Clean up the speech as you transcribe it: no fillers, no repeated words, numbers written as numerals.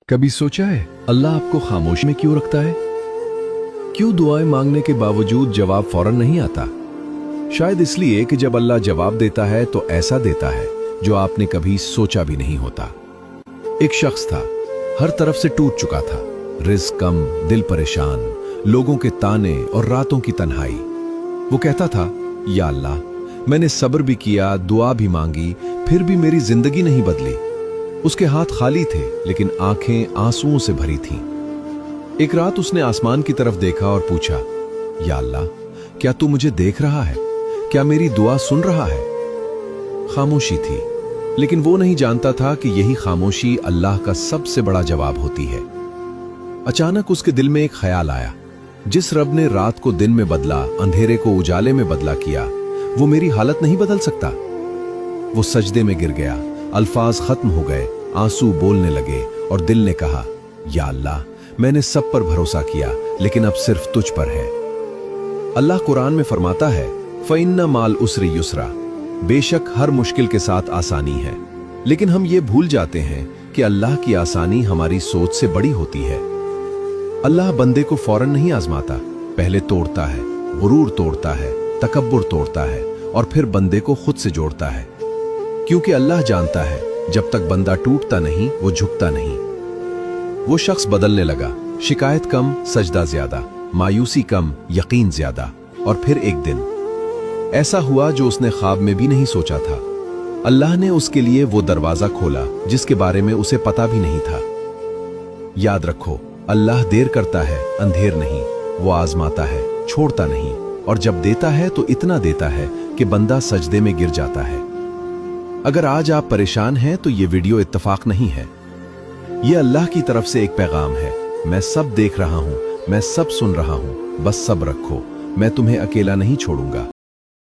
कभी सोचा है अल्लाह आपको खामोश में क्यों रखता है? क्यों दुआएं मांगने के बावजूद जवाब फौरन नहीं आता? शायद इसलिए कि जब अल्लाह जवाब देता है तो ऐसा देता है जो आपने कभी सोचा भी नहीं होता। एक शख्स था, हर तरफ से टूट चुका था, रिज़्क कम, दिल परेशान, लोगों के ताने और रातों की तन्हाई। वो कहता था, या अल्लाह, मैंने सब्र भी किया, दुआ भी मांगी, फिर भी मेरी जिंदगी नहीं बदली। उसके हाथ खाली थे लेकिन आंखें आंसुओं से भरी थीं। एक रात उसने आसमान की तरफ देखा और पूछा, या अल्लाह, क्या तू मुझे देख रहा है? क्या मेरी दुआ सुन रहा है? खामोशी थी, लेकिन वो नहीं जानता था कि यही खामोशी अल्लाह का सबसे बड़ा जवाब होती है। अचानक उसके दिल में एक ख्याल आया, जिस रब ने रात को दिन में बदला, अंधेरे को उजाले में बदला किया, वो मेरी हालत नहीं बदल सकता? वो सजदे में गिर गया, अल्फाज खत्म हो गए, आंसू बोलने लगे और दिल ने कहा, या अल्लाह, मैंने सब पर भरोसा किया लेकिन अब सिर्फ तुझ पर है। अल्लाह कुरान में फरमाता है, फ़इन्ना माल उसरी युसरा, बेशक हर मुश्किल के साथ आसानी है। लेकिन हम ये भूल जाते हैं कि अल्लाह की आसानी हमारी सोच से बड़ी होती है। अल्लाह बंदे को फौरन नहीं आजमाता, पहले तोड़ता है, गुरूर तोड़ता है, तकब्बुर तोड़ता है और फिर बंदे को खुद से जोड़ता है। क्योंकि अल्लाह जानता है जब तक बंदा टूटता नहीं वो झुकता नहीं। वो शख्स बदलने लगा, शिकायत कम, सजदा ज्यादा, मायूसी कम, यकीन ज्यादा। और फिर एक दिन ऐसा हुआ जो उसने ख्वाब में भी नहीं सोचा था। अल्लाह ने उसके लिए वो दरवाजा खोला जिसके बारे में उसे पता भी नहीं था। याद रखो, अल्लाह देर करता है, अंधेर नहीं। वो आजमाता है, छोड़ता नहीं, और जब देता है तो इतना देता है कि बंदा सजदे में गिर जाता है। अगर आज आप परेशान हैं तो ये वीडियो इत्तफाक नहीं है, ये अल्लाह की तरफ से एक पैगाम है। मैं सब देख रहा हूं, मैं सब सुन रहा हूं, बस सब्र रखो, मैं तुम्हें अकेला नहीं छोड़ूंगा।